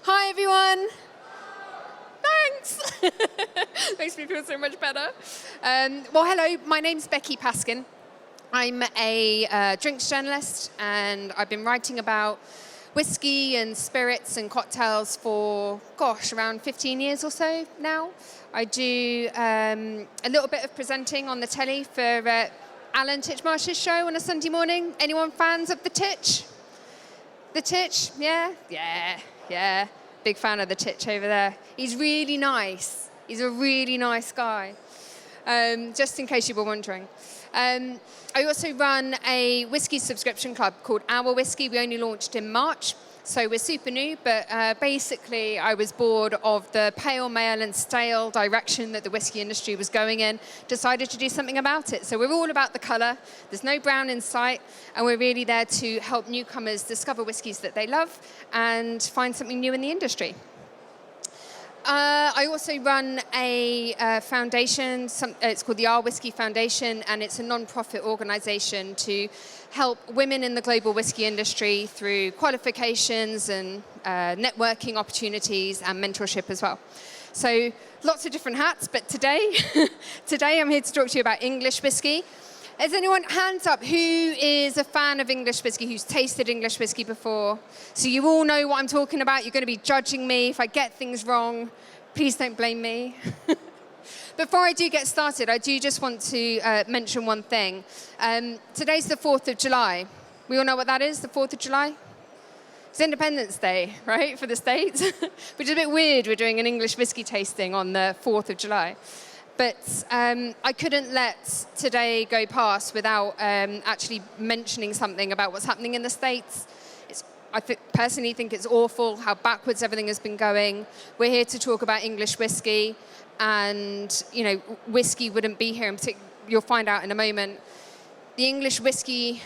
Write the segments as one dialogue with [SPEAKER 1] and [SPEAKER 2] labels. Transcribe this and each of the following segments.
[SPEAKER 1] Hi, everyone. Thanks. Makes me feel so much better. Well, hello. My name's Becky Paskin. I'm a drinks journalist, and I've been writing about whiskey and spirits and cocktails for, around 15 years or so now. I do a little bit of presenting on the telly for Alan Titchmarsh's show on a Sunday morning. Anyone fans of the Titch? The Titch? Yeah. Big fan of the Titch over there. He's really nice. He's a really nice guy. Just in case you were wondering. I also run a whiskey subscription club called Our Whisky. We only launched in March, so we're super new, but basically I was bored of the pale, male and stale direction that the whiskey industry was going in, decided to do something about it. So we're all about the colour, there's no brown in sight, and we're really there to help newcomers discover whiskies that they love and find something new in the industry. I also run a foundation, it's called the Our Whisky Foundation, and it's a non-profit organisation to help women in the global whiskey industry through qualifications and networking opportunities and mentorship as well. So lots of different hats, but today I'm here to talk to you about English whiskey. Is anyone, hands up, who is a fan of English whiskey, who's tasted English whiskey before? So you all know what I'm talking about. You're going to be judging me if I get things wrong. Please don't blame me. Before I do get started, I do just want to mention one thing. Today's the 4th of July. We all know what that is, the 4th of July? It's Independence Day, right, for the States? Which is a bit weird, we're doing an English whiskey tasting on the 4th of July. But I couldn't let today go past without actually mentioning something about what's happening in the States. I personally think it's awful how backwards everything has been going. We're here to talk about English whiskey, and whiskey wouldn't be here. You'll find out in a moment. The English whiskey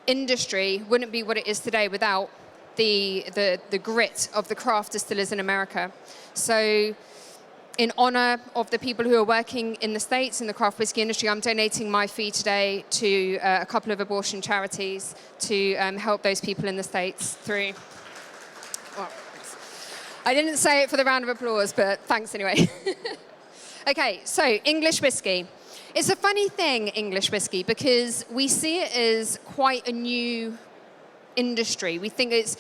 [SPEAKER 1] industry wouldn't be what it is today without the grit of the craft distillers in America. So, in honor of the people who are working in the States in the craft whiskey industry, I'm donating my fee today to a couple of abortion charities to help those people in the States through. Well, I didn't say it for the round of applause, but thanks anyway. Okay, so English whiskey. It's a funny thing, English whiskey, because we see it as quite a new industry. We think it's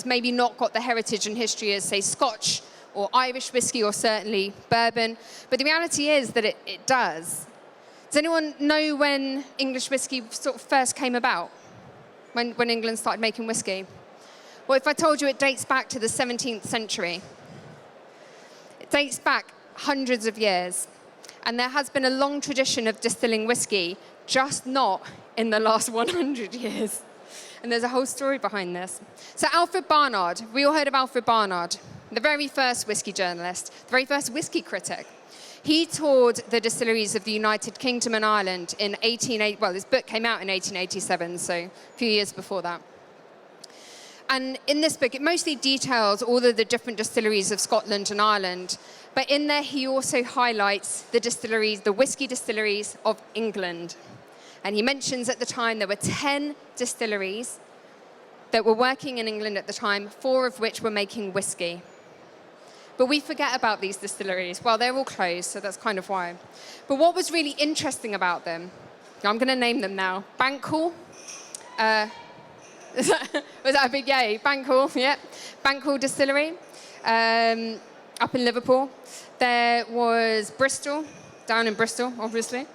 [SPEAKER 1] maybe not got the heritage and history as, say, Scotch or Irish whiskey, or certainly bourbon. But the reality is that it does. Does anyone know when English whiskey sort of first came about? When England started making whiskey? Well, if I told you it dates back to the 17th century. It dates back hundreds of years. And there has been a long tradition of distilling whiskey, just not in the last 100 years. And there's a whole story behind this. So Alfred Barnard, we all heard of Alfred Barnard, the very first whiskey journalist, the very first whiskey critic. He toured the distilleries of the United Kingdom and Ireland in 1880. Well, his book came out in 1887, so a few years before that. And in this book, it mostly details all of the different distilleries of Scotland and Ireland. But in there, he also highlights the distilleries, the whiskey distilleries of England. And he mentions at the time there were 10 distilleries that were working in England at the time, 4 of which were making whiskey. But we forget about these distilleries. Well, they're all closed, so that's kind of why. But what was really interesting about them, I'm going to name them now. Bankhall. Was that a big yay? Bankhall, yeah. Bankhall Distillery up in Liverpool. There was Bristol, down in Bristol, obviously.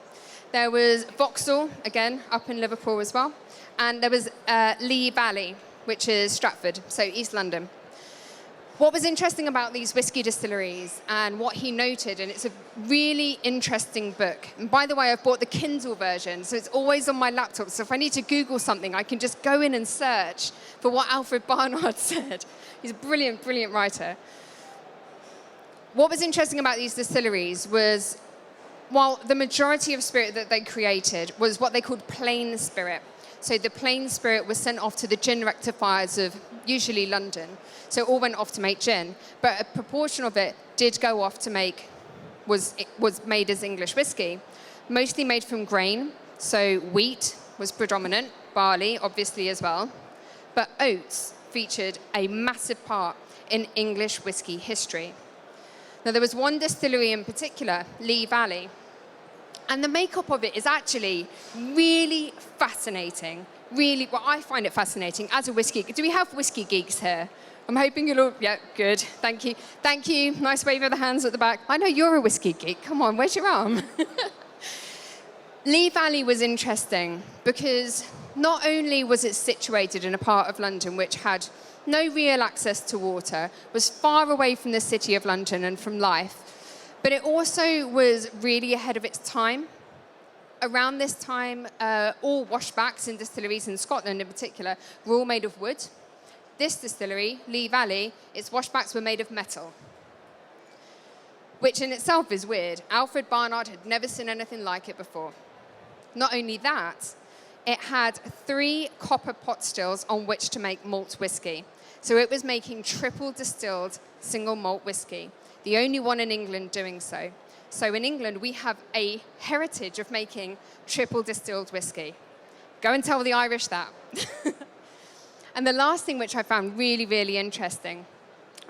[SPEAKER 1] There was Vauxhall, again, up in Liverpool as well. And there was Lee Valley, which is Stratford, so East London. What was interesting about these whiskey distilleries and what he noted, and it's a really interesting book. And by the way, I've bought the Kindle version, so it's always on my laptop. So if I need to Google something, I can just go in and search for what Alfred Barnard said. He's a brilliant, brilliant writer. What was interesting about these distilleries was, while the majority of spirit that they created was what they called plain spirit. So the plain spirit was sent off to the gin rectifiers of usually London. So it all went off to make gin. But a proportion of it did go off to make, was made as English whiskey. Mostly made from grain. So wheat was predominant, barley obviously as well. But oats featured a massive part in English whiskey history. Now, there was one distillery in particular, Lee Valley, and the makeup of it is actually really fascinating. Really, well, I find it fascinating as a whiskey. Do we have whiskey geeks here? I'm hoping you'll all, yeah, good, thank you. Thank you, nice wave of the hands at the back. I know you're a whiskey geek, come on, where's your arm? Lee Valley was interesting because not only was it situated in a part of London which had no real access to water, was far away from the city of London and from life, but it also was really ahead of its time. Around this time, all washbacks in distilleries in Scotland in particular were all made of wood. This distillery, Lee Valley, its washbacks were made of metal, which in itself is weird. Alfred Barnard had never seen anything like it before. Not only that, it had 3 copper pot stills on which to make malt whiskey. So it was making triple distilled single malt whiskey, the only one in England doing so. So in England, we have a heritage of making triple distilled whiskey. Go and tell the Irish that. And the last thing which I found really, really interesting,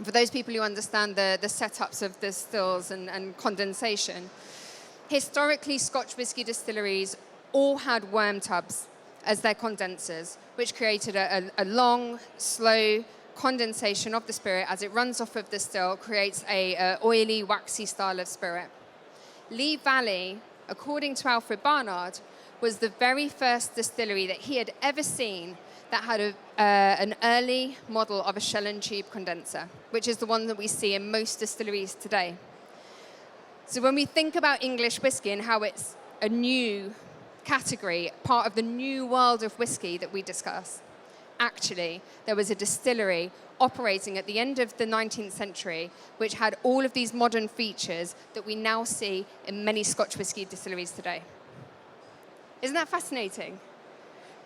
[SPEAKER 1] for those people who understand the setups of distills and condensation, historically, Scotch whisky distilleries all had worm tubs as their condensers, which created a long, slow condensation of the spirit as it runs off of the still, creates a oily, waxy style of spirit. Lee Valley, according to Alfred Barnard, was the very first distillery that he had ever seen that had an early model of a shell and tube condenser, which is the one that we see in most distilleries today. So when we think about English whiskey and how it's a new category, part of the new world of whiskey that we discuss, actually, there was a distillery operating at the end of the 19th century, which had all of these modern features that we now see in many Scotch whisky distilleries today. Isn't that fascinating?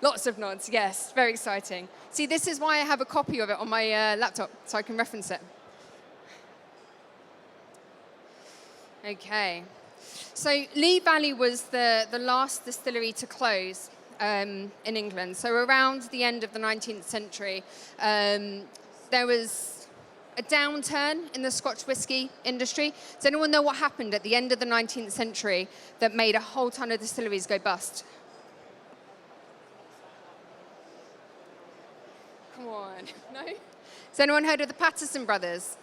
[SPEAKER 1] Lots of nods, yes, very exciting. See, this is why I have a copy of it on my laptop, so I can reference it. Okay. So Lee Valley was the last distillery to close in England. So around the end of the 19th century, there was a downturn in the Scotch whisky industry. Does anyone know what happened at the end of the 19th century that made a whole ton of distilleries go bust? Come on, no? Has anyone heard of the Patterson brothers?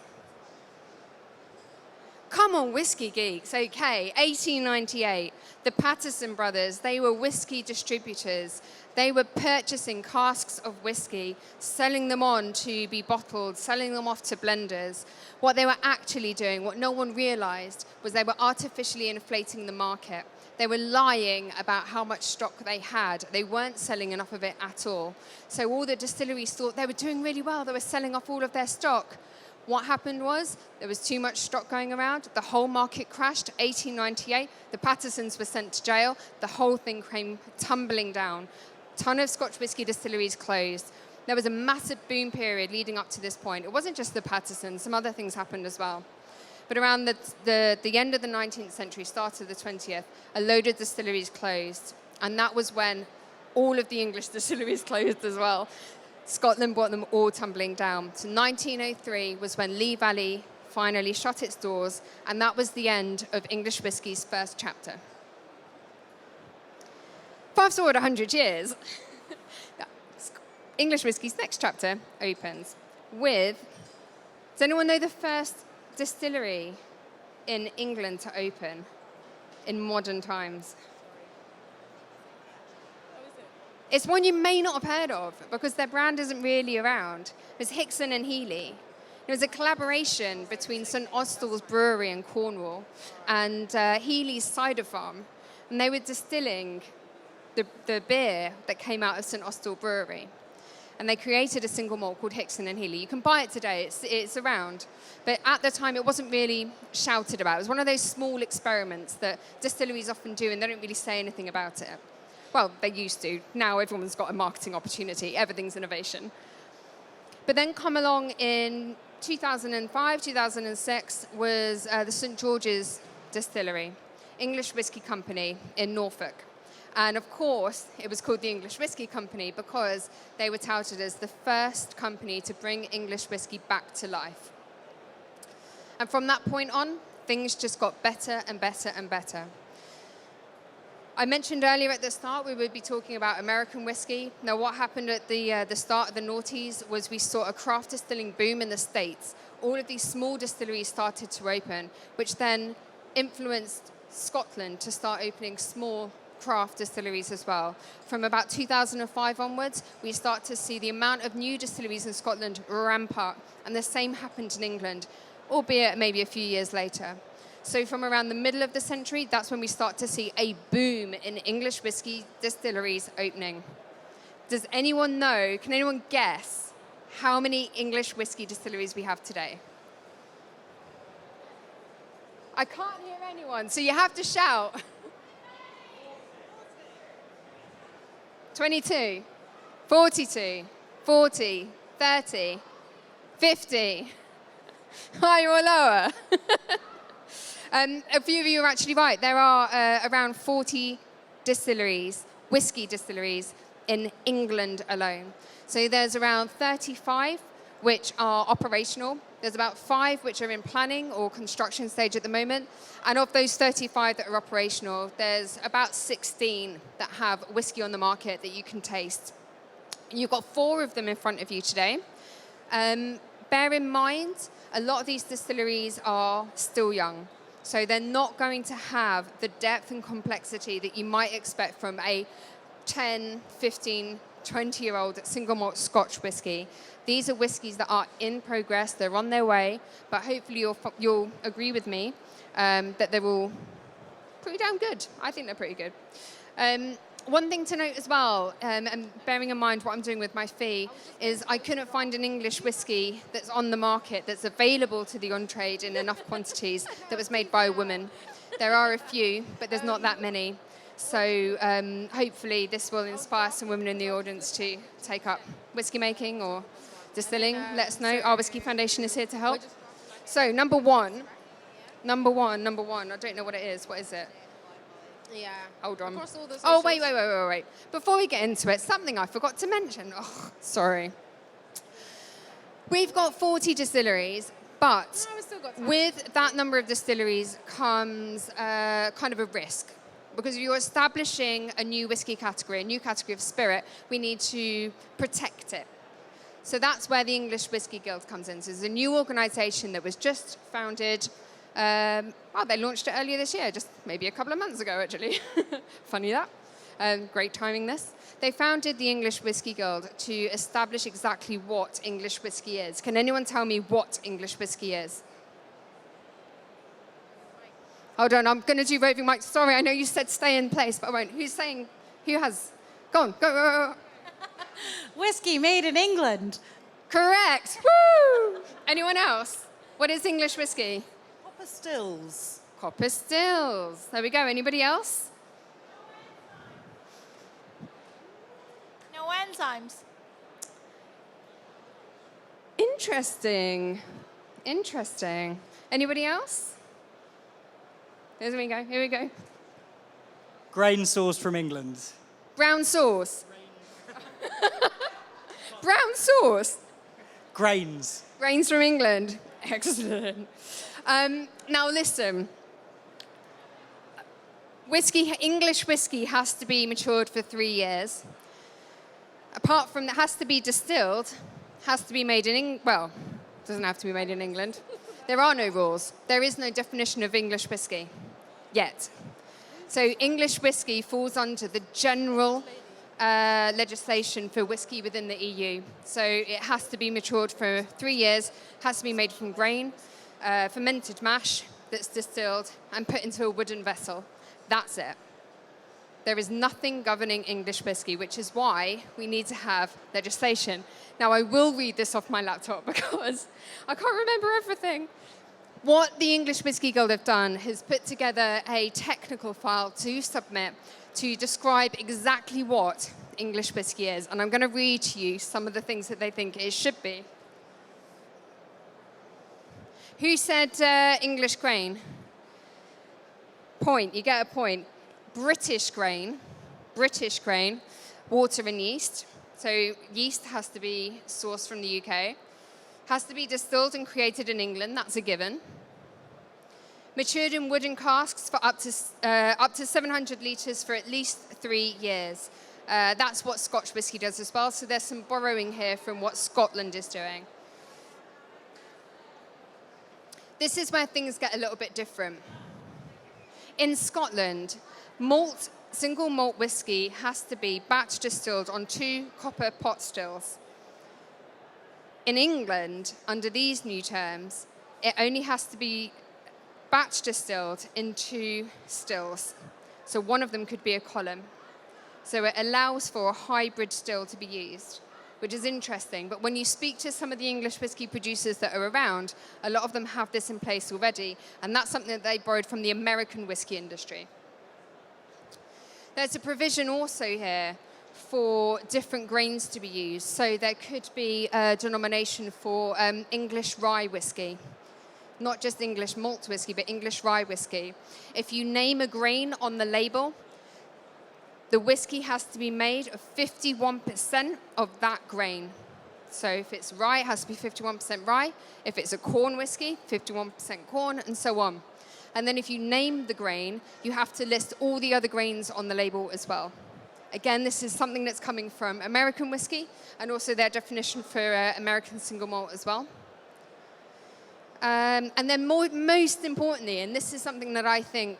[SPEAKER 1] Come on, whiskey geeks. Okay, 1898. The Patterson brothers, they were whiskey distributors. They were purchasing casks of whiskey, selling them on to be bottled, selling them off to blenders. What they were actually doing, what no one realized, was they were artificially inflating the market. They were lying about how much stock they had. They weren't selling enough of it at all. So all the distilleries thought they were doing really well. They were selling off all of their stock. What happened was there was too much stock going around. The whole market crashed. 1898, the Pattersons were sent to jail. The whole thing came tumbling down. A ton of Scotch whisky distilleries closed. There was a massive boom period leading up to this point. It wasn't just the Pattersons. Some other things happened as well. But around the end of the 19th century, start of the 20th, a load of distilleries closed. And that was when all of the English distilleries closed as well. Scotland brought them all tumbling down. So 1903 was when Lee Valley finally shut its doors, and that was the end of English whiskey's first chapter. Fast forward 100 years, English whiskey's next chapter opens with, does anyone know the first distillery in England to open in modern times? It's one you may not have heard of because their brand isn't really around. It was Hickson and Healy. It was a collaboration between St Austell's Brewery in Cornwall and Healy's Cider Farm. And they were distilling the beer that came out of St Austell Brewery. And they created a single malt called Hickson and Healy. You can buy it today, it's around. But at the time, it wasn't really shouted about. It was one of those small experiments that distilleries often do, and they don't really say anything about it. Well, they used to. Now everyone's got a marketing opportunity. Everything's innovation. But then come along in 2005, 2006 was the St George's Distillery, English whiskey company in Norfolk. And of course, it was called the English Whisky Company because they were touted as the first company to bring English whiskey back to life. And from that point on, things just got better and better and better. I mentioned earlier at the start we would be talking about American whiskey. Now, what happened at the start of the noughties was we saw a craft distilling boom in the States. All of these small distilleries started to open, which then influenced Scotland to start opening small craft distilleries as well. From about 2005 onwards, we start to see the amount of new distilleries in Scotland ramp up, and the same happened in England, albeit maybe a few years later. So from around the middle of the century, that's when we start to see a boom in English whiskey distilleries opening. Does anyone know, can anyone guess how many English whiskey distilleries we have today? I can't hear anyone, so you have to shout. 22, 42, 40, 30, 50. Higher or lower? A few of you are actually right. There are around 40 distilleries, whiskey distilleries, in England alone. So there's around 35 which are operational. There's about 5 which are in planning or construction stage at the moment. And of those 35 that are operational, there's about 16 that have whiskey on the market that you can taste. And you've got 4 of them in front of you today. Bear in mind, a lot of these distilleries are still young. So they're not going to have the depth and complexity that you might expect from a 10, 15, 20-year-old single malt Scotch whiskey. These are whiskies that are in progress, they're on their way, but hopefully you'll agree with me that they're all pretty damn good. I think they're pretty good. One thing to note as well, and bearing in mind what I'm doing with my fee, is I couldn't find an English whiskey that's on the market that's available to the on-trade in enough quantities that was made by a woman. There are a few, but there's not that many. So hopefully this will inspire some women in the audience to take up whiskey making or distilling. Let us know. Our Whisky Foundation is here to help. So number one. I don't know what it is. What is it?
[SPEAKER 2] Yeah.
[SPEAKER 1] Hold on.
[SPEAKER 2] Oh,
[SPEAKER 1] wait. Before we get into it, something I forgot to mention. Oh, sorry. We've got 40 distilleries, but with that number of distilleries comes kind of a risk. Because if you're establishing a new whiskey category, a new category of spirit, we need to protect it. So that's where the English Whisky Guild comes in. So it's a new organisation that was just founded. They launched it earlier this year, just maybe a couple of months ago, actually. Funny that. Great timing this. They founded the English Whisky Guild to establish exactly what English whiskey is. Can anyone tell me what English whiskey is? Hold on, I'm going to do roving mic. Sorry, I know you said stay in place, but I won't. Who's saying? Who has? Go on, go.
[SPEAKER 3] Whiskey made in England.
[SPEAKER 1] Correct. Woo! Anyone else? What is English whiskey?
[SPEAKER 3] Copper stills.
[SPEAKER 1] Copper stills. There we go. Anybody else?
[SPEAKER 2] No enzymes.
[SPEAKER 1] Interesting. Anybody else? Here we go.
[SPEAKER 4] Grain sauce from England.
[SPEAKER 1] Brown sauce. Brown sauce.
[SPEAKER 4] Grains.
[SPEAKER 1] Grains from England. Excellent. Now listen. English whiskey has to be matured for 3 years. Apart from that, has to be distilled, has to be made in doesn't have to be made in England. There are no rules. There is no definition of English whiskey yet. So English whiskey falls under the general legislation for whiskey within the EU. So it has to be matured for 3 years, has to be made from grain, fermented mash that's distilled and put into a wooden vessel. That's it. There is nothing governing English whiskey, which is why we need to have legislation. Now, I will read this off my laptop because I can't remember everything. What the English Whisky Guild have done is put together a technical file to submit to describe exactly what English whiskey is. And I'm going to read to you some of the things that they think it should be. Who said English grain? Point. You get a point. British grain. British grain, water and yeast. So yeast has to be sourced from the UK. Has to be distilled and created in England, that's a given. Matured in wooden casks for up to 700 litres for at least 3 years. That's what Scotch whisky does as well, so there's some borrowing here from what Scotland is doing. This is where things get a little bit different. In Scotland, single malt whisky has to be batch distilled on 2 copper pot stills. In England, under these new terms, it only has to be batch distilled in 2 stills. So one of them could be a column. So it allows for a hybrid still to be used, which is interesting. But when you speak to some of the English whisky producers that are around, a lot of them have this in place already, and that's something that they borrowed from the American whisky industry. There's a provision also here for different grains to be used. So there could be a denomination for English rye whisky. Not just English malt whisky, but English rye whisky. If you name a grain on the label, the whisky has to be made of 51% of that grain. So if it's rye, it has to be 51% rye. If it's a corn whisky, 51% corn, and so on. And then if you name the grain, you have to list all the other grains on the label as well. Again, this is something that's coming from American whisky, and also their definition for American single malt as well. And then most importantly, and this is something that I think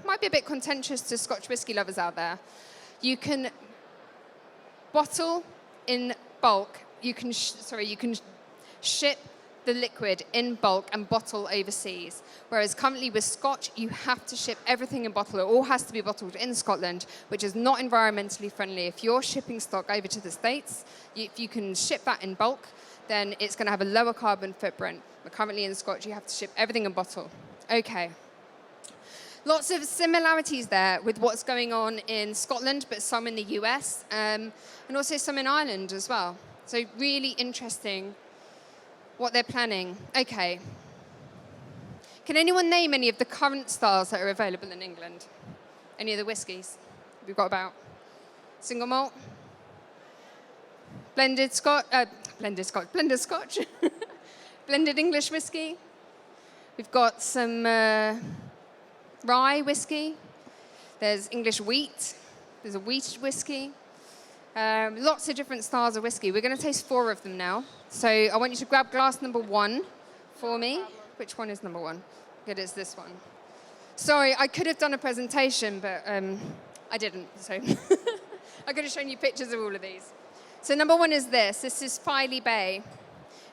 [SPEAKER 1] might be a bit contentious to Scotch whisky lovers out there, you can bottle in bulk. You can ship the liquid in bulk and bottle overseas. Whereas currently with Scotch, you have to ship everything in bottle. It all has to be bottled in Scotland, which is not environmentally friendly. If you're shipping stock over to the States, if you can ship that in bulk, then it's going to have a lower carbon footprint. But currently in Scotch, you have to ship everything in bottle. Okay. Lots of similarities there with what's going on in Scotland, but some in the US, and also some in Ireland as well. So really interesting what they're planning. Okay. Can anyone name any of the current styles that are available in England? Any of the whiskies we've got about? Single malt? Blended Scotch? Blended English whiskey. We've got some rye whiskey. There's English wheat. There's a wheat whiskey. Lots of different styles of whiskey. We're going to taste 4 of them now. So I want you to grab glass number 1 for me. Which one is number 1? Good, it's this one. Sorry, I could have done a presentation, but I didn't. So I could have shown you pictures of all of these. So number 1 is this. This is Imbibe.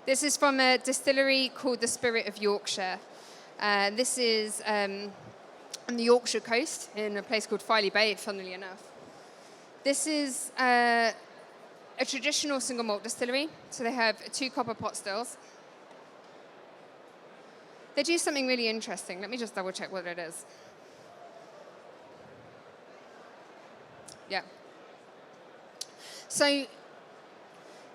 [SPEAKER 1] This is from a distillery called the Spirit of Yorkshire. This is on the Yorkshire coast in a place called Imbibe, funnily enough. This is a traditional single malt distillery. So they have 2 copper pot stills. They do something really interesting. Let me just double check what it is. Yeah. So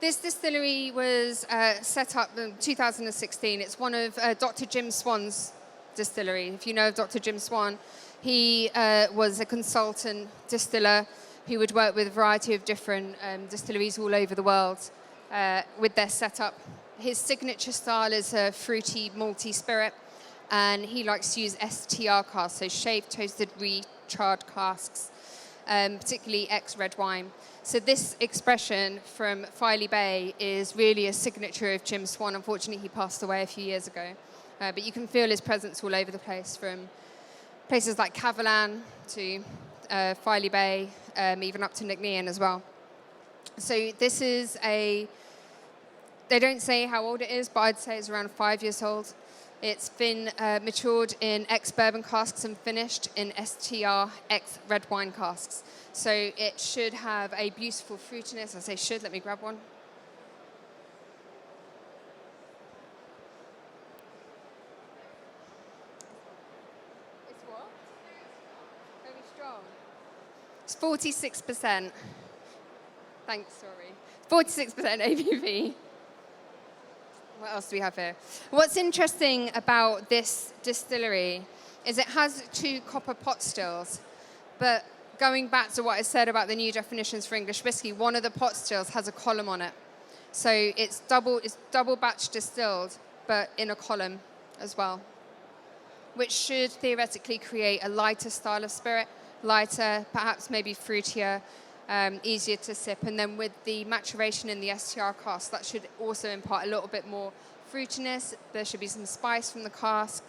[SPEAKER 1] this distillery was set up in 2016. It's one of Dr. Jim Swan's distillery. If you know of Dr. Jim Swan, he was a consultant distiller who would work with a variety of different distilleries all over the world with their setup. His signature style is a fruity, malty spirit, and he likes to use STR casks, so shaved, toasted, recharred casks, particularly ex-red wine. So this expression from Imbibe is really a signature of Jim Swan. Unfortunately, he passed away a few years ago. But you can feel his presence all over the place, from places like Caverlan to Imbibe, even up to Nicknean as well. So this is they don't say how old it is, but I'd say it's around 5 years old. It's been matured in ex-bourbon casks and finished in STR ex-red wine casks. So it should have a beautiful fruitiness. I say should, let me grab one. It's what? Very strong. It's 46%. Thanks, sorry. 46% ABV. What else do we have here? What's interesting about this distillery is it has 2 copper pot stills, but going back to what I said about the new definitions for English whiskey, one of the pot stills has a column on it. So it's double batch distilled, but in a column as well, which should theoretically create a lighter style of spirit, lighter, perhaps maybe fruitier, easier to sip. And then with the maturation in the STR cask, that should also impart a little bit more fruitiness. There should be some spice from the cask.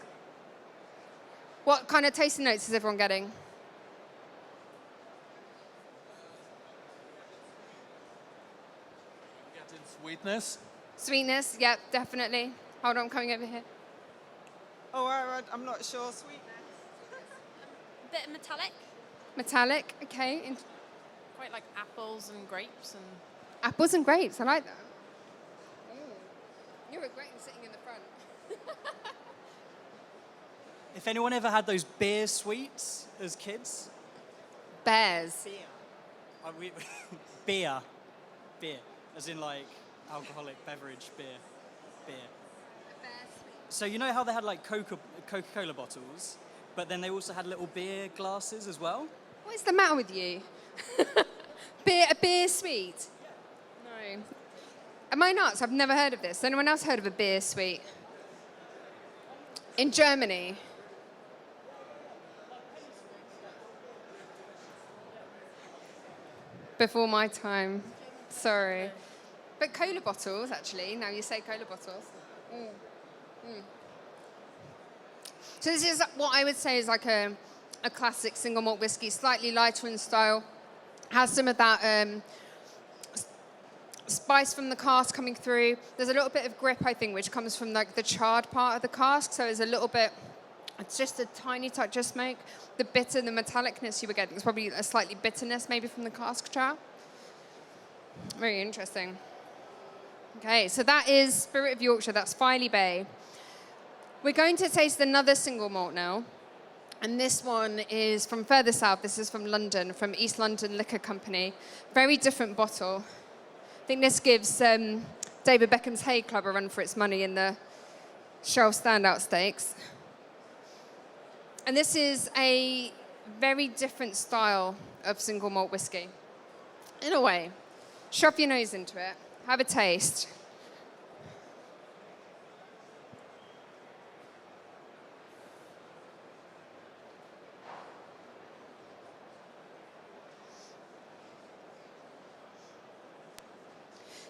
[SPEAKER 1] What kind of tasting notes is everyone getting?
[SPEAKER 5] Getting sweetness.
[SPEAKER 1] Sweetness, yep, definitely. Hold on, I'm coming over here.
[SPEAKER 6] Oh, I'm not sure. Sweetness.
[SPEAKER 2] A bit metallic.
[SPEAKER 1] Metallic, okay.
[SPEAKER 2] Quite like apples and grapes and.
[SPEAKER 1] Apples and grapes, I like that. You were great sitting in the front.
[SPEAKER 4] If anyone ever had those beer sweets as kids?
[SPEAKER 1] Bears.
[SPEAKER 4] Beer. Beer. As in like alcoholic beverage, beer. So you know how they had like Coca-Cola bottles, but then they also had little beer glasses as well?
[SPEAKER 1] What is the matter with you? A beer sweet? No. Am I nuts? I've never heard of this. Has anyone else heard of a beer sweet? In Germany? Before my time. Sorry. But cola bottles, actually. Now you say cola bottles. So this is what I would say is like a classic single malt whiskey, slightly lighter in style. Has some of that spice from the cask coming through. There's a little bit of grip, I think, which comes from like the charred part of the cask. So it's a little bit, it's just a tiny touch of smoke. The bitter, the metallicness you were getting is probably a slightly bitterness maybe from the cask char. Very interesting. Okay, so that is Spirit of Yorkshire. That's Filey Bay. We're going to taste another single malt now. And this one is from further south. This is from London, from East London Liquor Company. Very different bottle. I think this gives David Beckham's Hay Club a run for its money in the shelf standout stakes. And this is a very different style of single malt whiskey. In a way, shove your nose into it, have a taste.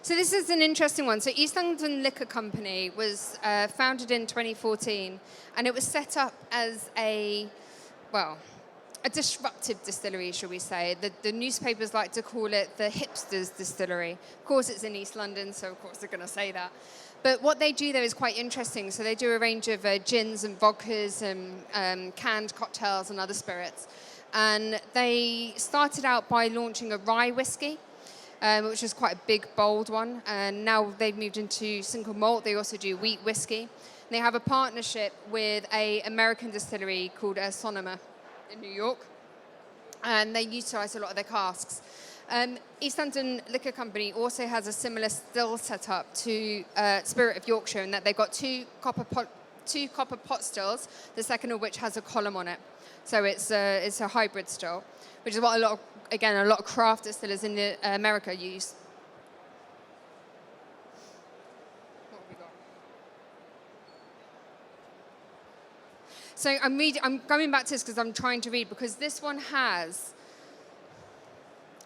[SPEAKER 1] So this is an interesting one. So East London Liquor Company was founded in 2014, and it was set up as a disruptive distillery, shall we say. The newspapers like to call it the hipsters distillery. Of course, it's in East London, so of course they're going to say that. But what they do there is quite interesting. So they do a range of gins and vodkas and canned cocktails and other spirits. And they started out by launching a rye whiskey, which is quite a big, bold one. And now they've moved into single malt. They also do wheat whiskey. They have a partnership with an American distillery called Sonoma in New York. And they utilize a lot of their casks. East London Liquor Company also has a similar still setup to Spirit of Yorkshire in that they've got two copper pot stills, the second of which has a column on it. So it's a hybrid still, which is what a lot of craft distillers in America use. What have we got? So I'm going back to this because I'm trying to read, because this one has,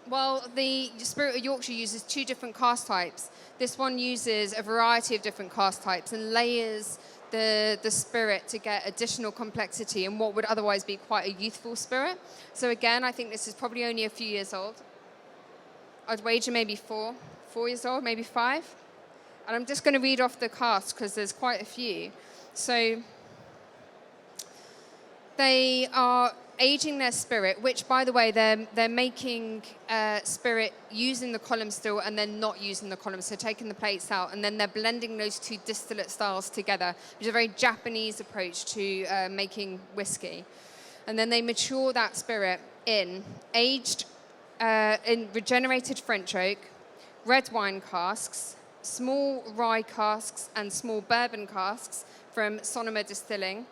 [SPEAKER 1] well, the Spirit of Yorkshire uses two different cask types. This one uses a variety of different cask types and layers the spirit to get additional complexity in what would otherwise be quite a youthful spirit. So again, I think this is probably only a few years old. I'd wager maybe 4 years old, maybe 5. And I'm just going to read off the cask because there's quite a few. So they are aging their spirit, which, by the way, they're making spirit using the column still and then not using the column, so taking the plates out, and then they're blending those two distillate styles together, which is a very Japanese approach to making whiskey. And then they mature that spirit in aged in regenerated French oak, red wine casks, small rye casks, and small bourbon casks from Sonoma Distilling.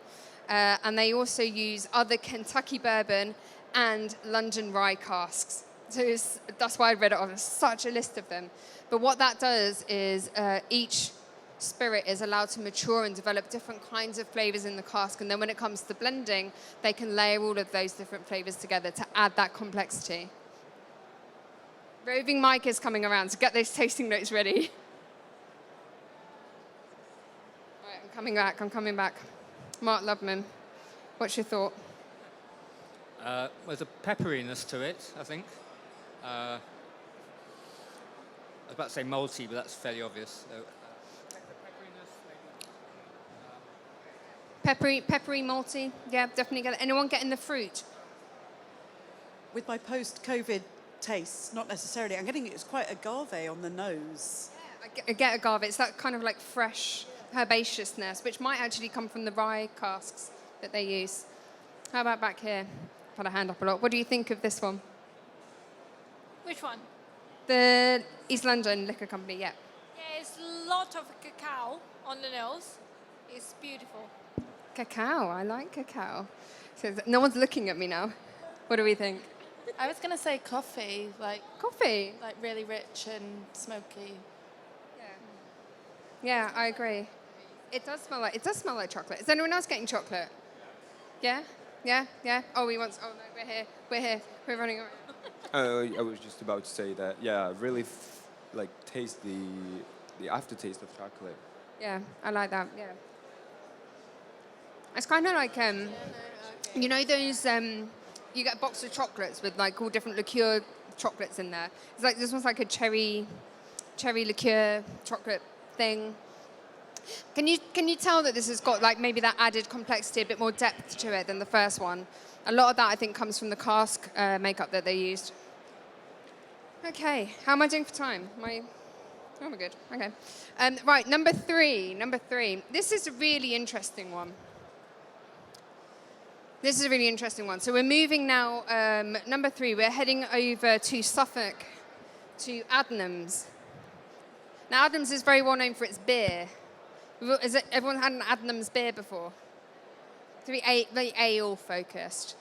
[SPEAKER 1] And they also use other Kentucky bourbon and London rye casks. So that's why I read it off. There's such a list of them. But what that does is each spirit is allowed to mature and develop different kinds of flavors in the cask. And then when it comes to blending, they can layer all of those different flavors together to add that complexity. Roving Mike is coming around, so get those tasting notes ready. All right, I'm coming back. Mark Loveman, what's your thought?
[SPEAKER 5] There's a pepperiness to it, I think. I was about to say malty, but that's fairly obvious. So,
[SPEAKER 1] Peppery, malty. Yeah, definitely get it. Anyone getting the fruit?
[SPEAKER 3] With my post-COVID tastes, not necessarily. I'm getting it's quite agave on the nose.
[SPEAKER 1] Yeah, I get agave. It's that kind of like fresh herbaceousness, which might actually come from the rye casks that they use. How about back here? Put a hand up a lot. What do you think of this one?
[SPEAKER 2] Which one?
[SPEAKER 1] The East London Liquor Company, yeah.
[SPEAKER 2] Yeah, it's a lot of cacao on the nose. It's beautiful.
[SPEAKER 1] Cacao, I like cacao. So no one's looking at me now. What do we think?
[SPEAKER 7] I was going to say coffee, like
[SPEAKER 1] Coffee?
[SPEAKER 7] really rich and smoky.
[SPEAKER 1] Yeah, I agree. It does smell like chocolate. Is anyone else getting chocolate? Yeah? Yeah? Oh, we want. Oh no, we're here. We're running around.
[SPEAKER 8] I was just about to say that. Yeah, really, taste the aftertaste of chocolate.
[SPEAKER 1] Yeah, I like that. Yeah. It's kind of like you know those you get a box of chocolates with like all different liqueur chocolates in there. It's like this one's like a cherry liqueur chocolate thing. Can you tell that this has got like maybe that added complexity, a bit more depth to it than the first one? A lot of that I think comes from the cask makeup that they used. Okay, how am I doing for time? Oh, we're good. Okay. Right, number three. This is a really interesting one. So we're moving now, number 3, we're heading over to Suffolk, to Adnams. Now, Adnams is very well known for its beer. Everyone had an Adnams beer before? Very ale-focused.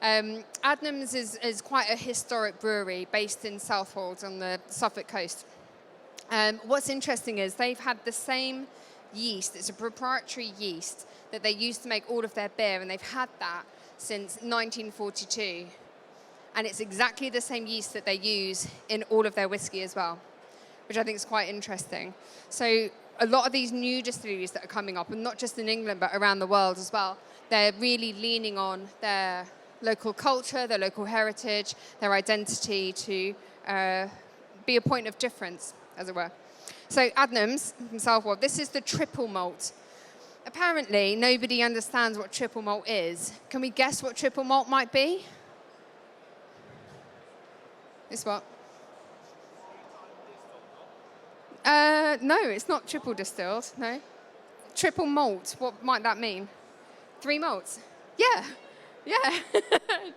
[SPEAKER 1] Adnams is quite a historic brewery based in Southwold on the Suffolk coast. What's interesting is they've had the same yeast. It's a proprietary yeast that they used to make all of their beer, and they've had that since 1942. And it's exactly the same yeast that they use in all of their whiskey as well, which I think is quite interesting. So a lot of these new distilleries that are coming up, and not just in England, but around the world as well, they're really leaning on their local culture, their local heritage, their identity to be a point of difference, as it were. So Adnams from Southwold, this is the triple malt. Apparently, nobody understands what triple malt is. Can we guess what triple malt might be? It's what? No, it's not triple distilled, no. Triple malt, what might that mean? 3 malts? Yeah.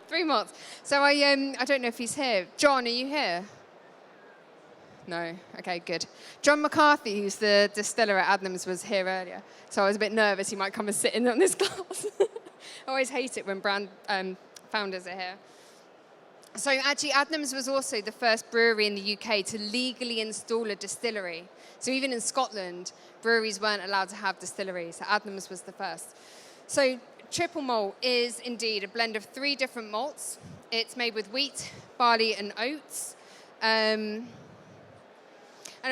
[SPEAKER 1] 3 malts. So I don't know if he's here. John, are you here? No. Okay, good. John McCarthy, who's the distiller at Adnams, was here earlier. So I was a bit nervous he might come and sit in on this class. I always hate it when brand founders are here. So actually, Adnams was also the first brewery in the UK to legally install a distillery. So even in Scotland, breweries weren't allowed to have distilleries. So Adnams was the first. So triple malt is indeed a blend of 3 different malts. It's made with wheat, barley, and oats. And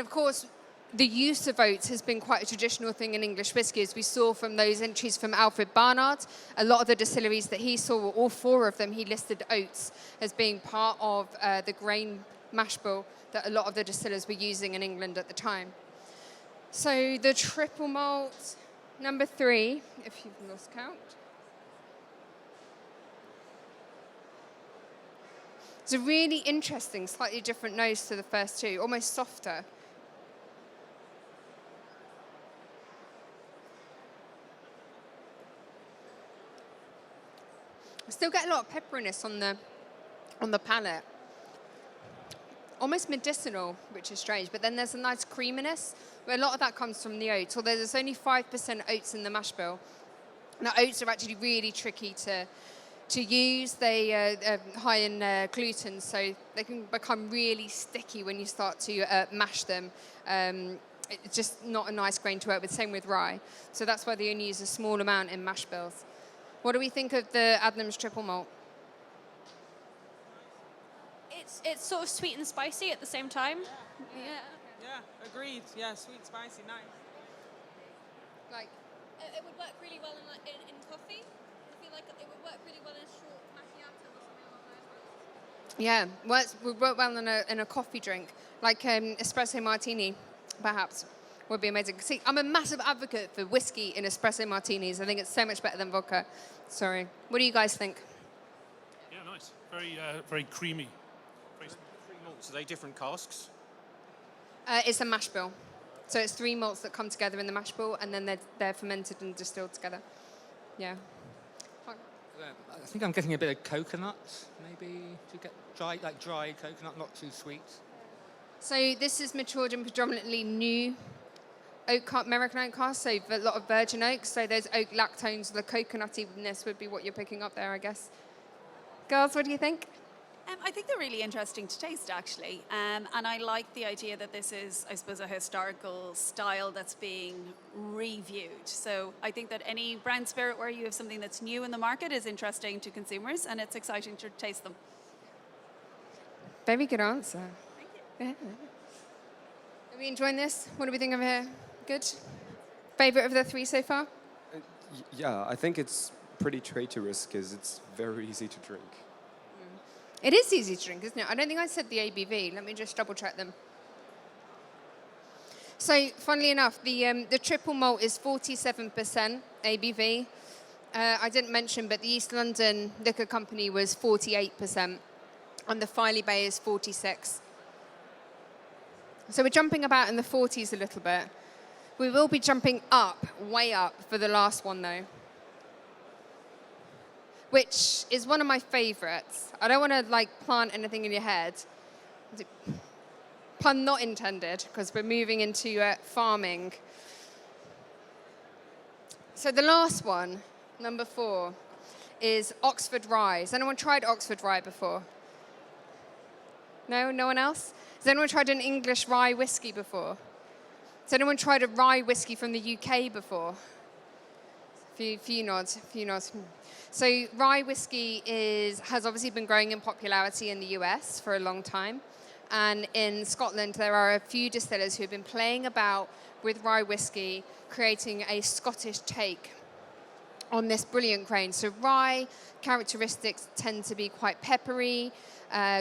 [SPEAKER 1] of course, the use of oats has been quite a traditional thing in English whiskey, as we saw from those entries from Alfred Barnard. A lot of the distilleries that he saw, all 4 of them, he listed oats as being part of the grain mash bill that a lot of the distillers were using in England at the time. So the triple malt, number 3, if you've lost count. It's a really interesting, slightly different nose to the first 2, almost softer. I still get a lot of pepperiness on the palate. Almost medicinal, which is strange, but then there's a nice creaminess, but a lot of that comes from the oats, although there's only 5% oats in the mash bill. Now, oats are actually really tricky to to use. They are high in gluten, so they can become really sticky when you start to mash them. It's just not a nice grain to work with. Same with rye. So that's why they only use a small amount in mash bills. What do we think of the Adnams triple malt?
[SPEAKER 9] It's sort of sweet and spicy at the same time. Yeah.
[SPEAKER 6] Yeah, agreed. Yeah, sweet, spicy, nice.
[SPEAKER 1] Like,
[SPEAKER 9] It would work really well in coffee. I feel like it would work really well in a short macchiato or something along those lines.
[SPEAKER 1] yeah, would work well in a coffee drink, like espresso martini, perhaps. Would be amazing. See, I'm a massive advocate for whiskey in espresso martinis. I think it's so much better than vodka. Sorry. What do you guys think?
[SPEAKER 10] Yeah, nice. Very creamy. Very
[SPEAKER 11] Three malts, are they different casks?
[SPEAKER 1] It's a mash bill. So it's 3 malts that come together in the mash bill, and then they're fermented and distilled together. Yeah.
[SPEAKER 5] I think I'm getting a bit of coconut, maybe, to get dry coconut, not too sweet.
[SPEAKER 1] So this is matured in predominantly new American oak cask, so a lot of virgin oak. So those oak lactones, the coconuttiness would be what you're picking up there, I guess. Girls, what do you think?
[SPEAKER 12] I think they're really interesting to taste, actually. And I like the idea that this is, I suppose, a historical style that's being reviewed. So I think that any brown spirit where you have something that's new in the market is interesting to consumers, and it's exciting to taste them.
[SPEAKER 1] Very good answer. Thank you. Are we enjoying this? What do we think of here? Good? Favourite of the 3 so far?
[SPEAKER 8] Yeah, I think it's pretty traitorous because it's very easy to drink.
[SPEAKER 1] It is easy to drink, isn't it? I don't think I said the ABV. Let me just double check them. So, funnily enough, the triple malt is 47% ABV. I didn't mention, but the East London Liquor Company was 48%, and the Filey Bay is 46%. So we're jumping about in the 40s a little bit. We will be jumping up, way up, for the last one, though, which is one of my favorites. I don't want to plant anything in your head. Pun not intended, because we're moving into farming. So the last one, number 4, is Oxford Rye. Has anyone tried Oxford Rye before? No? No one else? Has anyone tried an English rye whiskey before? Has anyone tried a rye whiskey from the UK before? Few nods. So rye whiskey has obviously been growing in popularity in the US for a long time. And in Scotland, there are a few distillers who have been playing about with rye whiskey, creating a Scottish take on this brilliant grain. So rye characteristics tend to be quite peppery,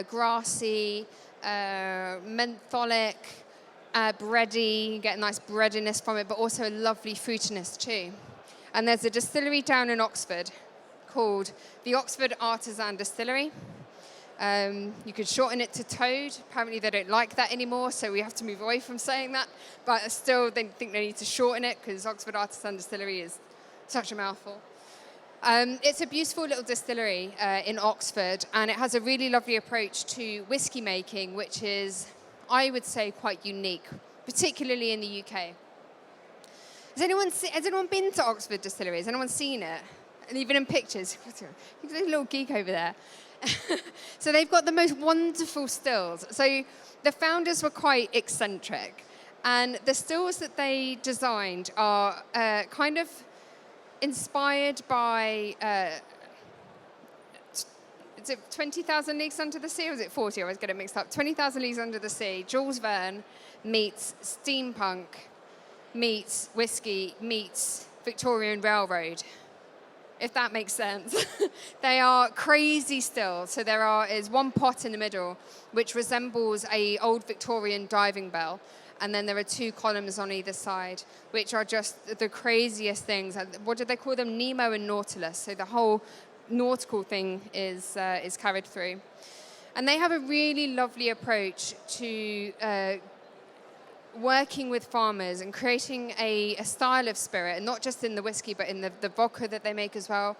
[SPEAKER 1] grassy, mentholic, bready. You get a nice breadiness from it, but also a lovely fruitiness too. And there's a distillery down in Oxford called the Oxford Artisan Distillery. You could shorten it to Toad. Apparently they don't like that anymore, so we have to move away from saying that. But still, they think they need to shorten it because Oxford Artisan Distillery is such a mouthful. It's a beautiful little distillery in Oxford, and it has a really lovely approach to whiskey making, which is, I would say, quite unique, particularly in the UK. Has anyone been to Oxford Distillery? Has anyone seen it? And even in pictures? You're a little geek over there. So they've got the most wonderful stills. So the founders were quite eccentric, and the stills that they designed are kind of inspired by, is it 20,000 Leagues Under the Sea, or is it 40? I always get it mixed up. 20,000 Leagues Under the Sea, Jules Verne meets steampunk, meets whiskey, meets Victorian Railroad, if that makes sense. They are crazy stills. So is one pot in the middle, which resembles a old Victorian diving bell. And then there are 2 columns on either side, which are just the craziest things. What do they call them? Nemo and Nautilus. So the whole nautical thing is carried through. And they have a really lovely approach to working with farmers and creating a style of spirit, and not just in the whiskey, but in the vodka that they make as well.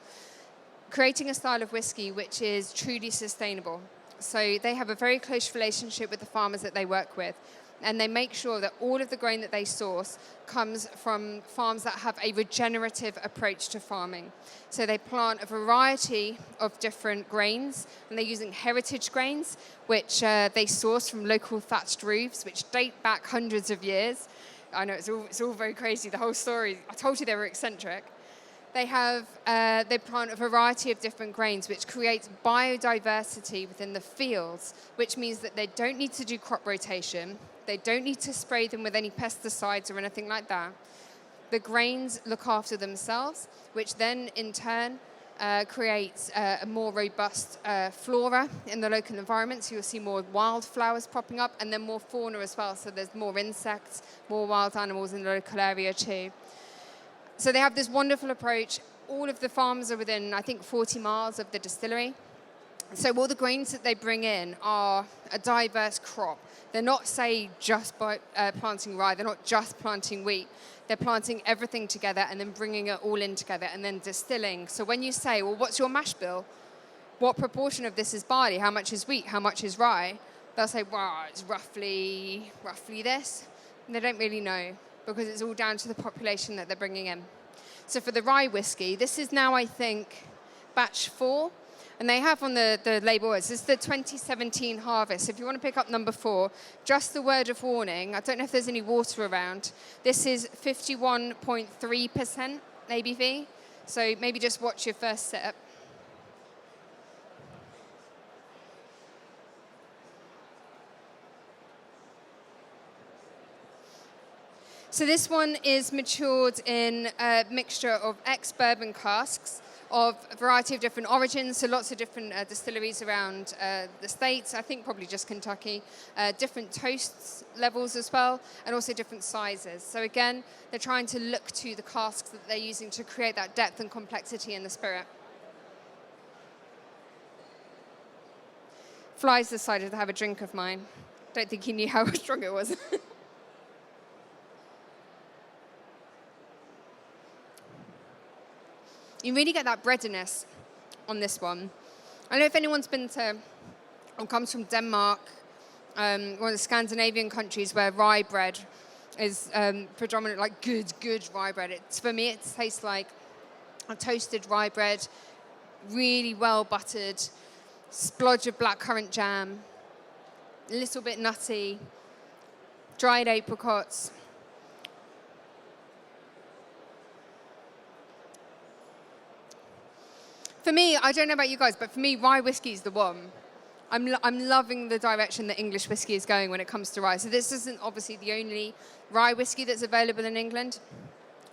[SPEAKER 1] Creating a style of whiskey which is truly sustainable. So they have a very close relationship with the farmers that they work with. And they make sure that all of the grain that they source comes from farms that have a regenerative approach to farming. So they plant a variety of different grains, and they're using heritage grains, which they source from local thatched roofs, which date back hundreds of years. I know it's all very crazy, the whole story. I told you they were eccentric. They plant a variety of different grains, which creates biodiversity within the fields, which means that they don't need to do crop rotation. They don't need to spray them with any pesticides or anything like that. The grains look after themselves, which then in turn creates a more robust flora in the local environment. So you'll see more wildflowers popping up, and then more fauna as well. So there's more insects, more wild animals in the local area too. So they have this wonderful approach. All of the farms are within, I think, 40 miles of the distillery. So all the grains that they bring in are a diverse crop. They're not, say, just planting rye. They're not just planting wheat. They're planting everything together and then bringing it all in together and then distilling. So when you say, well, what's your mash bill? What proportion of this is barley? How much is wheat? How much is rye? They'll say, well, it's roughly this. And they don't really know, because it's all down to the population that they're bringing in. So for the rye whiskey, this is now, I think, batch 4. And they have on the label, this is the 2017 harvest. If you want to pick up number 4, just the word of warning, I don't know if there's any water around. This is 51.3% ABV. So maybe just watch your first sip. So this one is matured in a mixture of ex-bourbon casks of a variety of different origins, so lots of different distilleries around the States, I think probably just Kentucky, different toast levels as well, and also different sizes. So again, they're trying to look to the casks that they're using to create that depth and complexity in the spirit. Flies decided to have a drink of mine. Don't think he knew how strong it was. You really get that breadiness on this one. I don't know if anyone's been to or comes from Denmark, one of the Scandinavian countries where rye bread is predominant, like good rye bread. For me, it tastes like a toasted rye bread, really well buttered, splodge of blackcurrant jam, a little bit nutty, dried apricots. For me, I don't know about you guys, but for me, rye whiskey is the one. I'm loving the direction that English whiskey is going when it comes to rye. So this isn't obviously the only rye whiskey that's available in England.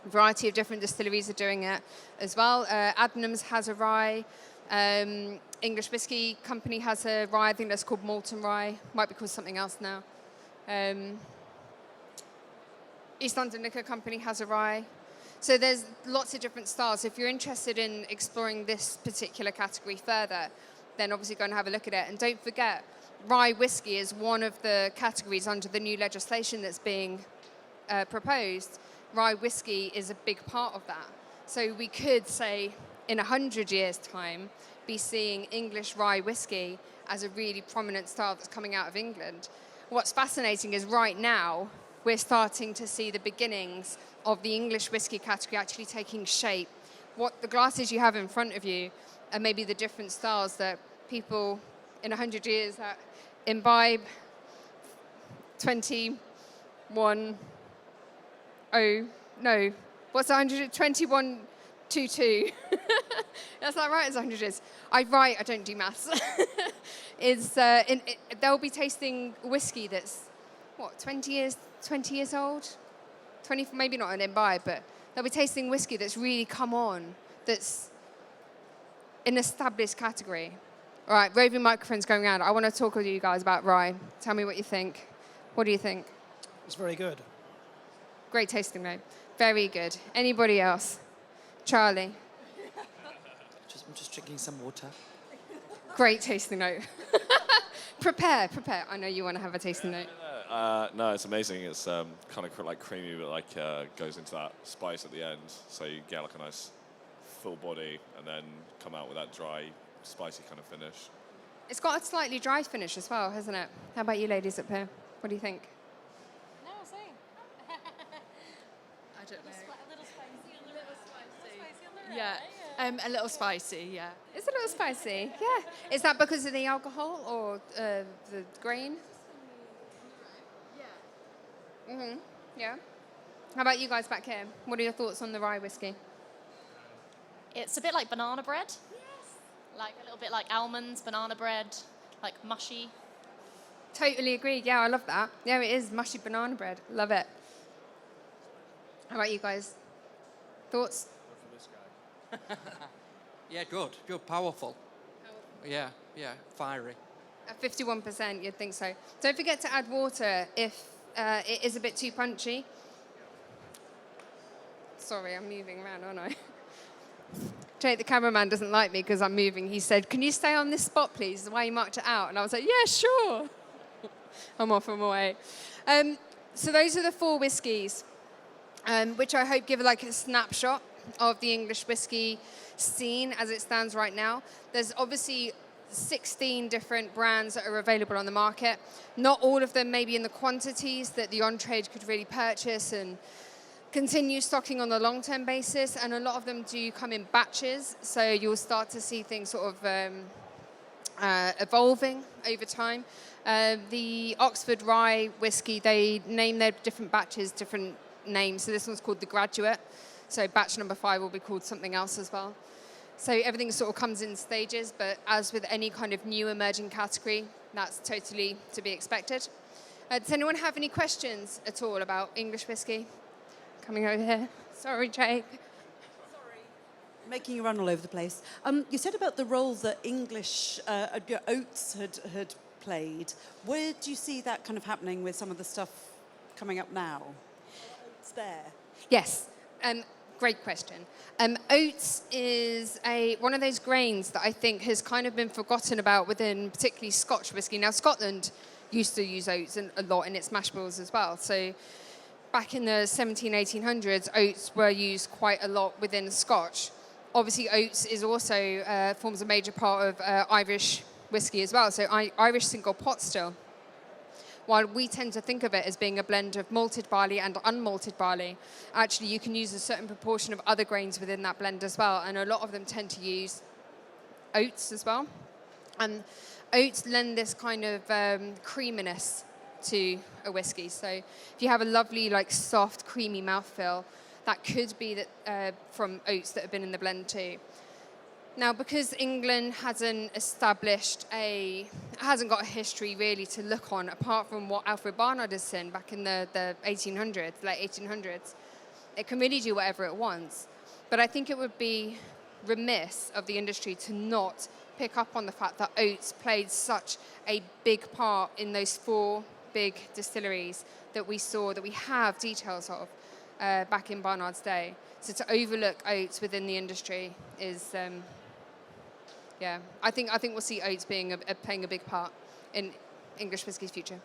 [SPEAKER 1] A variety of different distilleries are doing it as well. Adnams has a rye. English Whiskey Company has a rye. I think that's called Malton Rye. Might be called something else now. East London Liquor Company has a rye. So there's lots of different styles. If you're interested in exploring this particular category further, then obviously go and have a look at it. And don't forget, rye whiskey is one of the categories under the new legislation that's being proposed. Rye whiskey is a big part of that. So we could say in 100 years' time, be seeing English rye whiskey as a really prominent style that's coming out of England. What's fascinating is right now, we're starting to see the beginnings of the English whiskey category actually taking shape. What the glasses you have in front of you are maybe the different styles that people in 100 years that Imbibe 2122. That's not right, it's 100 years. I don't do maths. They'll be tasting whiskey that's, 20 years old? 20, maybe not an Imbibe, but they'll be tasting whiskey that's really come on, that's an established category. All right, roving microphones going around. I want to talk with you guys about rye. Tell me what you think. What do you think?
[SPEAKER 13] It's very good.
[SPEAKER 1] Great tasting note. Very good. Anybody else? Charlie?
[SPEAKER 13] I'm just drinking some water.
[SPEAKER 1] Great tasting note. Prepare. I know you want to have a tasting note.
[SPEAKER 14] No, it's amazing. It's kind of like creamy, but goes into that spice at the end. So you get like a nice full body and then come out with that dry, spicy kind of finish.
[SPEAKER 1] It's got a slightly dry finish as well, hasn't it? How about you ladies up here? What do you think?
[SPEAKER 7] don't know.
[SPEAKER 9] A little spicy on the red.
[SPEAKER 7] Yeah, a little spicy. Yeah.
[SPEAKER 1] It's a little spicy. Yeah. Is that because of the alcohol or the grain? Yeah. Yeah. How about you guys back here? What are your thoughts on the rye whiskey?
[SPEAKER 15] It's a bit like banana bread. Yes. Like a little bit like almonds, banana bread, like mushy.
[SPEAKER 1] Totally agree. Yeah, I love that. Yeah, it is mushy banana bread. Love it. How about you guys? Thoughts?
[SPEAKER 16] Yeah, good, powerful. Yeah, fiery.
[SPEAKER 1] At 51%, you'd think so. Don't forget to add water if it is a bit too punchy. Sorry, I'm moving around, aren't I? Jake, the cameraman, doesn't like me because I'm moving. He said, "Can you stay on this spot, please?" The way he marked it out. And I was like, "Yeah, sure." I'm off and away. So those are the 4 whiskies, which I hope give like a snapshot of the English whiskey scene as it stands right now. There's obviously 16 different brands that are available on the market. Not all of them maybe in the quantities that the on-trade could really purchase and continue stocking on a long-term basis, and a lot of them do come in batches, so you'll start to see things sort of evolving over time. The Oxford Rye whiskey, they name their different batches different names, so this one's called the Graduate, so batch number 5 will be called something else as well. So everything sort of comes in stages, but as with any kind of new emerging category, that's totally to be expected. Does anyone have any questions at all about English whiskey? Coming over here. Sorry, Jake.
[SPEAKER 3] Making you run all over the place. You said about the role that English oats had played. Where do you see that kind of happening with some of the stuff coming up now? Oats there.
[SPEAKER 1] Yes. Great question. Oats is one of those grains that I think has kind of been forgotten about within particularly Scotch whiskey. Now, Scotland used to use oats a lot in its mash bills as well. So back in the 1800s, oats were used quite a lot within Scotch. Obviously, oats is also forms a major part of Irish whiskey as well. So Irish single pot still. While we tend to think of it as being a blend of malted barley and unmalted barley, actually you can use a certain proportion of other grains within that blend as well. And a lot of them tend to use oats as well. And oats lend this kind of creaminess to a whiskey. So if you have a lovely, like, soft, creamy mouthfeel, that could be that from oats that have been in the blend too. Now, because England hasn't got a history really to look on, apart from what Alfred Barnard has seen back in the 1800s, late 1800s, it can really do whatever it wants. But I think it would be remiss of the industry to not pick up on the fact that oats played such a big part in those 4 big distilleries that we have details of back in Barnard's day. So to overlook oats within the industry is, I think we'll see oats playing a big part in English whiskey's future.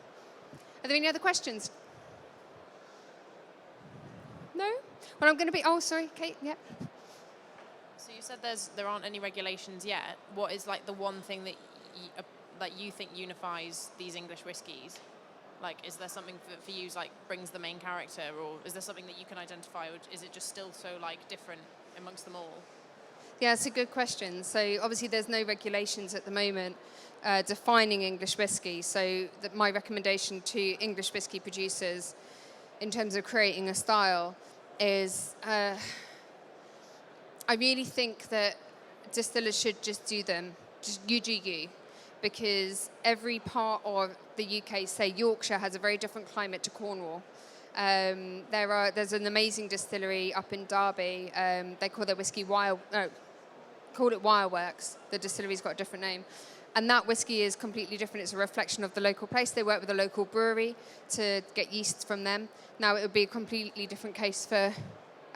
[SPEAKER 1] Are there any other questions? No? Well, I'm going to be. Oh, sorry, Kate. Yeah.
[SPEAKER 17] So you said there aren't any regulations yet. What is like the one thing that you think unifies these English whiskies? Like, is there something for you like brings the main character, or is there something that you can identify, or is it just still so like different amongst them all?
[SPEAKER 1] Yeah, it's a good question. So obviously there's no regulations at the moment defining English whiskey. So my recommendation to English whiskey producers in terms of creating a style is I really think that distillers should just do them. Just you do you. Because every part of the UK, say Yorkshire, has a very different climate to Cornwall. There's an amazing distillery up in Derby. They call their whiskey called it Wireworks. The distillery's got a different name. And that whiskey is completely different. It's a reflection of the local place. They work with a local brewery to get yeast from them. Now, it would be a completely different case for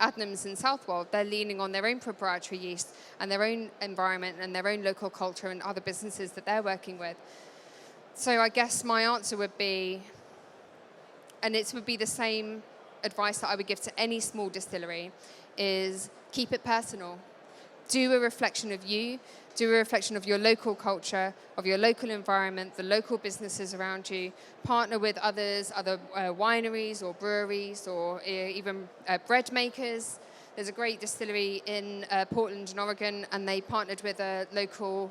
[SPEAKER 1] Adnams in Southwold. They're leaning on their own proprietary yeast and their own environment and their own local culture and other businesses that they're working with. So I guess my answer would be, and it would be the same advice that I would give to any small distillery, is keep it personal. do a reflection of you, do a reflection of your local culture, of your local environment, the local businesses around you, partner with others, other wineries or breweries or even bread makers. There's a great distillery in Portland in Oregon, and they partnered with a local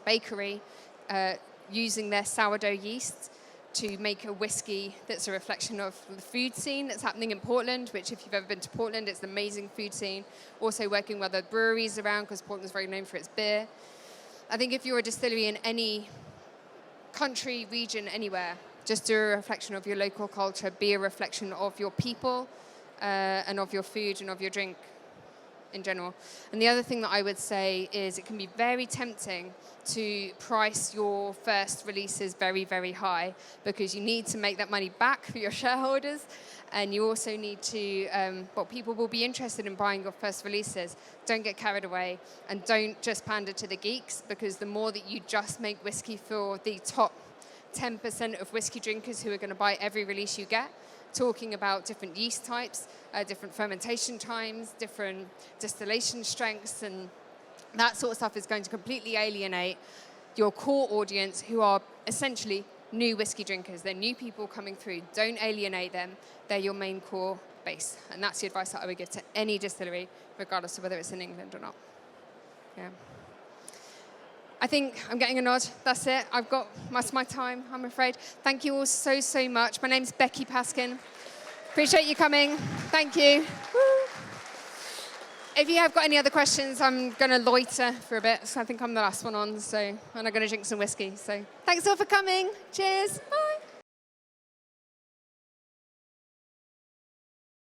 [SPEAKER 1] bakery using their sourdough yeast to make a whiskey that's a reflection of the food scene that's happening in Portland, which if you've ever been to Portland, it's an amazing food scene. Also working with other breweries around, because Portland's very known for its beer. I think if you're a distillery in any country, region, anywhere, just do a reflection of your local culture, be a reflection of your people, and of your food and of your drink in general. And the other thing that I would say is it can be very tempting to price your first releases very, very high, because you need to make that money back for your shareholders, and you also need to, people will be interested in buying your first releases. Don't get carried away, and don't just pander to the geeks, because the more that you just make whiskey for the top 10% of whiskey drinkers who are going to buy every release you get, talking about different yeast types, different fermentation times, different distillation strengths, and that sort of stuff is going to completely alienate your core audience, who are essentially new whiskey drinkers. They're new people coming through. Don't alienate them. They're your main core base. And that's the advice that I would give to any distillery, regardless of whether it's in England or not. Yeah. I think I'm getting a nod. That's it. That's my time, I'm afraid. Thank you all so, so much. My name's Becky Paskin. Appreciate you coming. Thank you. Woo. If you have got any other questions, I'm going to loiter for a bit. So I think I'm the last one on, and I'm going to drink some whiskey. So thanks all for coming. Cheers. Bye.